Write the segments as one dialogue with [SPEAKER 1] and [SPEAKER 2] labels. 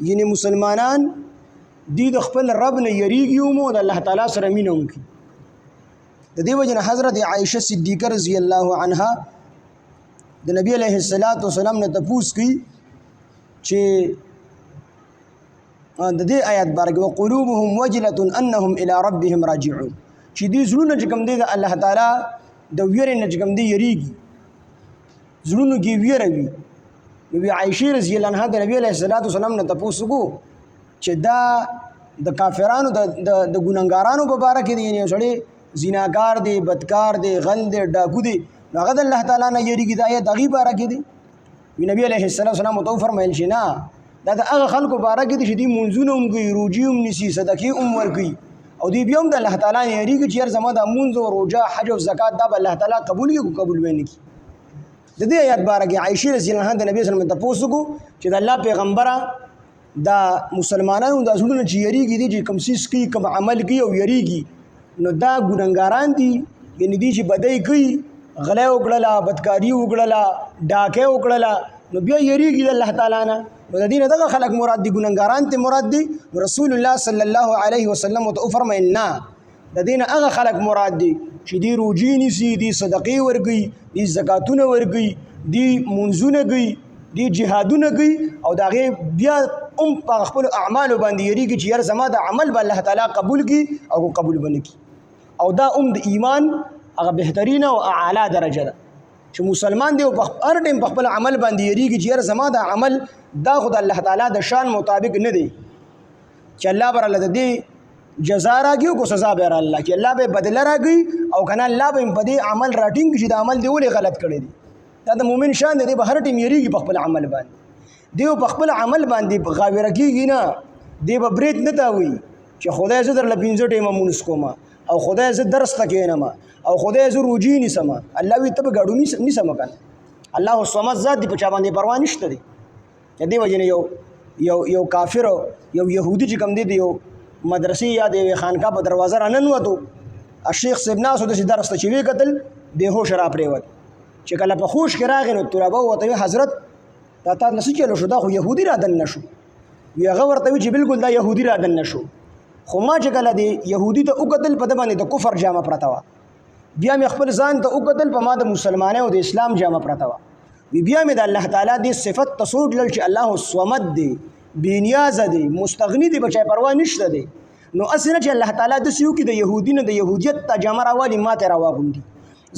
[SPEAKER 1] یعنی مسلمانان دی د خپل رب نه یریږي او د الله تعالی سره مینه وکړي. د دې وجه نه حضرت عائشه صدیقه رضی الله عنها د نبی علیه السلام نه تپوس کی چې د دې آیات بارک وقلوبهم وجلة انهم الى ربهم راجعون چې دې زړونه چې کوم دی د الله تعالی د ویرې نه چې کوم دی یریږي زړونو کې ویره وي. نبی عائشه رضی الله عنها د نبی علیه السلام نه تپوس کو چې دا د کافرانو د ګناګارانو په باره کې دی، یعنی سړی زیناکار دی، بدکار دی، غل دی، ډاکو دی، هغه د الله تعالی نه یریږي د آیت هغې باره کې دی. نبی علیه السلام ورته وفرمیل چې نه دا د هغه خلکو باره کې دی چې دوی مونځونه هم کوي، روژې هم نیسي، صدقې هم ورکوي او دوی بیا هم د الله تعالی نه یریږي چې یار زما دا مونځ او روژه حج او زکات دا به الله تعالی قبول کړي که قبول به نه کړي. د دې آیت باره کې عایشه رضی الله عنها د نبی صلی الله علیه وسلم تپوس وکړو چې د الله پیغمبره دا مسلمانانو د زړونو چې یریږي دي چې کوم څیز کوي، کوم عمل کوي او یریږي، نو دا ګناګاران دي، یعنی دي چې بدۍ کوي، غلی وکړله، بدکاري وکړله، ډاکې وکړله، نو بیا یریږي د الله تعالی نه. نو د دې نه دغه خلک مراد دي، ګناګاران ته مراد دي. رسول الله صلی الله علیه وسلم ورته وفرمیل نه د دې نه هغه خلک مراد دي چې دی روژې نیسي، دی صدقې ورکوي، دی زکاتونه ورکوي، دی منځونه کوي، دی جهادونه کوي او د هغې بیا هم په خپلو اعمالو باندې یریږي چې یار زما د عمل به الله تعالی قبول کړي او قبول به نه کړي. او دا هم د ایمان هغه بهترینه او اعلی درجه ده چې مسلمان دی او هر ټیم په خپل عمل باندې یریږي چې یار زما د عمل دا خو د الله تعالی د شان مطابق نه دی چې الله به راله د دې جزا راکړي او سزا به راله راکړي، الله به بدله راکړي او که نه الله به په دې عمل راټینګ کړي چې د عمل دی ولې غلط کړی دی. دا د مؤمن شان دی، به هر ټیم یریږي په خپل عمل باندې، دی په خپل عمل باندې غاوره کېږي نه، دی به برید نه تاوي چې خدای زه درله 5 ټیمه مونځ کوم او خدای زه درس ته کښېنم او خدای زه روجې نیسم. الله وایي ته به ګاډو نیسم که نه، الله الصمد ذات دی، په چا باندې پروا نشته دی. د دې وجې نه یو کافر یو یهودي چې کوم دی د یو مدرسې یا د یوې خانقاه په دروازه راننوتو، الشیخ صاحب ناست و داسې درس ته چې ویې کتل بېهوشه راپرېوت. چې کله په خوش کې راغی نو طلبه ورته وی حضرت دا تا نه څه چلو شو، دا خو یهودي را دننه شو. وی هغه ورته وی چې بالکل دا یهودي را دننه شو، خو ما چې کله د یهودي ته وکتل په ده باندې د کفر جامه پرته وه، بیا مې خپل ځان ته وکتل په ما د مسلمانۍ او د اسلام جامه پرته وه. بیا مې د الله تعالی دې صفت ته سوچ لل چې الله الصمد دی، بېنیازه دی، مستغني دی، بچای پروا نشته دی. نو هسې نه چې الله تعالی داسې وکړي د یهودي نه د یهودیت ته جامه راوالي ما ته راواغوندي،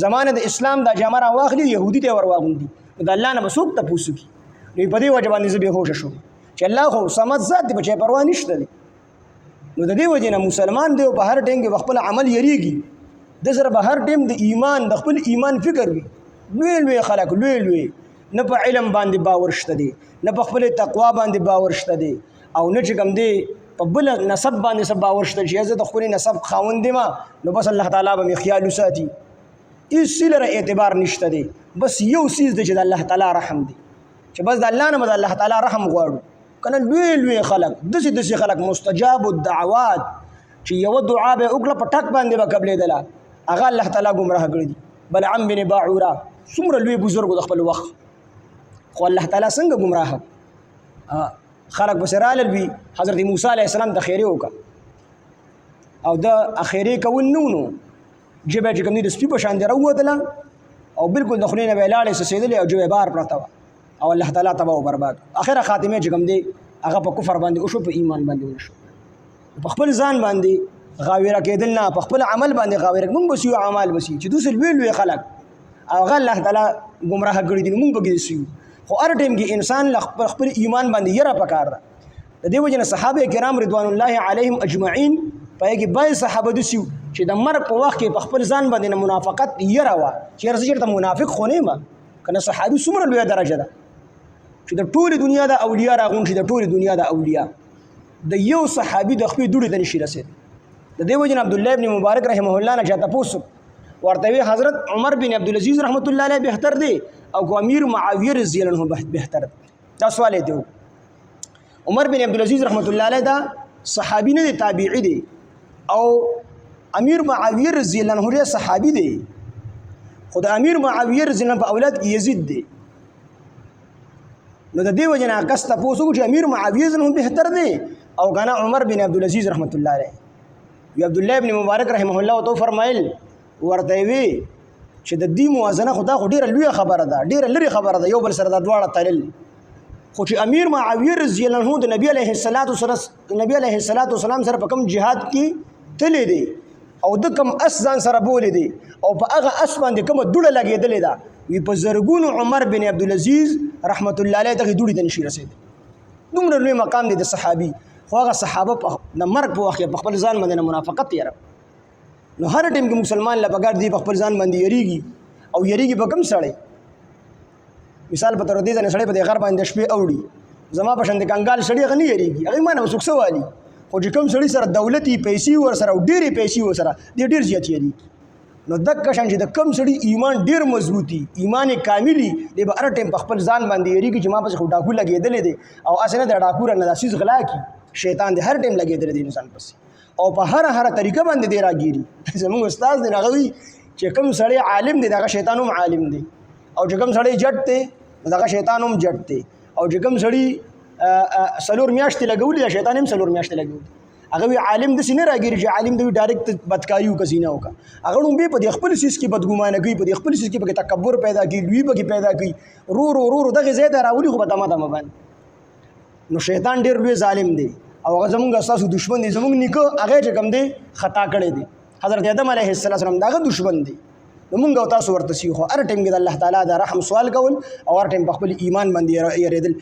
[SPEAKER 1] زمانه د اسلام دا جامه راواخلي یهودي ته ورواغوندي، نو د الله نه به څوک تپوس وکړي. نو په دې وجه باندې زه بېهوشه شوم چې الله خو صمد ذات دی، بچای پروا نشته دی. نو د دې وجې نه مسلمان دی او په هر ټیم کې په خپل عمل یریږي، د سره به هر ټیم د ایمان د خپل ایمان فکر وي. لوی لوی خلک لوی نه په علم باندې باور شته دی، نه په خپل تقوا باندې باور شته دی، او نه چې کوم دی په بل نسب باندې سب باور شته چې زه د خپل نسب خاوند یم نو بس الله تعالی به مې خیال وساتي. هېڅ سره اعتبار نشته دی، بس یو څیز دی چې د الله تعالی رحم دی، چې بس د الله نه به د الله تعالی رحم غواړو. که نه لوی خلک داسې خلک مستجاب الدعوات چې یوه دعا به وکړه په ټک باندې به قبلېدله، هغه الله تعالی ګمراه کړي دي. بلعم بن باعوره څومره لوی بزرګ د خپل وخت، خو الله تعالی څنګه ګمراه خلق پسې رالل وي. حضرت موسی علیه السلام ته خیرې وکړه او د خیرې کول نه نو ژبه چې کوم دی د سپي په شان دی راووتله او بالکل د خولې نه به یې لاړې څڅېدلې او ژبه یې بار پرته وه او الله تعالی تباه و برباد. اخره خاتمه چې کوم دی هغه په کفر باندې وشو، په ایمان باندې ونشو. په خپل ځان باندې غاوره کېدل نه، په خپل عمل باندې غاوره مونږ بس یو اعمال بس چې دوی لوی خلک هغه الله تعالی ګمراه کړي دي، مونږ به کې خو هر ټیم کې انسان خپل ایمان باندې یره پکار ده. د دې وجه نه صحابه کرام رضوان الله علیهم اجمعین په کې بای صحابه دسیو چې د مرګ په وخت کې په خپل ځان باندې منافقت یره وه چې هر څه چېرته منافق خو نه یم. که نه صحابي څومره لویه درجه ده چې د ټولې دنیا د اولیا راغونډ شي، د ټولې دنیا د اولیا د یو صحابي د خپل دوړې ته نشي رسېد. د دې وجه نه عبدالله ابن مبارک رحمه الله نه چا تپوس ورته وی حضرت عمر بن عبدالعزیز رحمت الله علیه بهتر دی او کو امیر معاویه رضی الله عنه بهتر دی؟ دا سوال دی. عمر بن عبدالعزیز رحمت الله علیه دا صحابي نه دی، تابعی دی، او امیر معاویه رضی الله عنه صحابي دی، خو د امیر معاویه رضی الله عنه په اولاد کې یزید دی. نو د دې وجه نه کس تپوس وکړو چې امیر معاویه زموږ بهتر دی او کنه عمر بن عبدالعزیز رحمت الله علیه وی عبدالله ابن مبارک رحمه الله تو فرمایل ورته وی چې د دې موازنه خدا خو ډیره لوی خبره ده ډیره لري خبره ده یو بل سره د دواړه تلل خو چې امیر معاویه رضی الله عنه د نبی علیه الصلاۃ والسلام سره په کوم جهاد کې تللی دی او د کوم اس ځان سره بولې دی او په هغه اس باندې کومه دوړه لګېدلې ده وی په زرګونو عمر بن عبدالعزیز رحمت الله علیه دغه دوړې ته نشي رسېدی دومره لوی مقام دی د صحابي خو هغه صحابه د مرګ په وخت په خپل ځان باندې منافقت یې نو هر ټیم کې مسلمان لا پګار دی په خپل ځان باندې یریږي او یریږي په کوم سړی مثال په تر دې ځنه سړی په غر باندې شپې اوړي زما په شند کنګال سړی غنی یریږي هغه مانه وسوکسه والی خو چې کوم سړی سره دولتي پیسې ور سره او ډېرې پیسې ور سره ډېر زیات یری نو دک شان چې د کم سړی ایمان ډېر مضبوطی ایمان کاملی دی به هر ټیم په خپل ځان باندې یریږي چې ما په خو ډاکو لګېدلې دي او اسنه د ډاکو نه داسې غلا کی شیطان دې هر ټیم لګېدل دي انسان پسې او په هر طریقه باندې دی راګيري زموږ استاد دی راغوي چې کوم سړی عالم دی دغه شیطان هم عالم دی او چې کوم سړی جټ دی دغه شیطان هم جټ دی او چې کوم سړی سلور میاشتې لګولې شیطان هم سلور میاشتې لګولې هغه وی عالم د سینه راګيري چې عالم دی ډایرکټ بدکاریو کزینه وکا هغه نو به په خپل سیس کې بدګمانه کوي په خپل سیس کې په تکبر پیدا کوي لوی به پیدا کوي رو دغه زیاده راولي خو به تمام باندې نو شیطان ډیر لوی ظالم دی او هغه زمونږ اساسو دشمن دی زمونږ نیکه هغه چې کوم دی خطا کړی دی حضرت آدم علیه السلام دغه دشمن دی موږ او تاسو ورته سیخو هر ټیم کې د الله تعالی د رحم سوال کول او هر ټیم په خپل ایمان باندې یریدل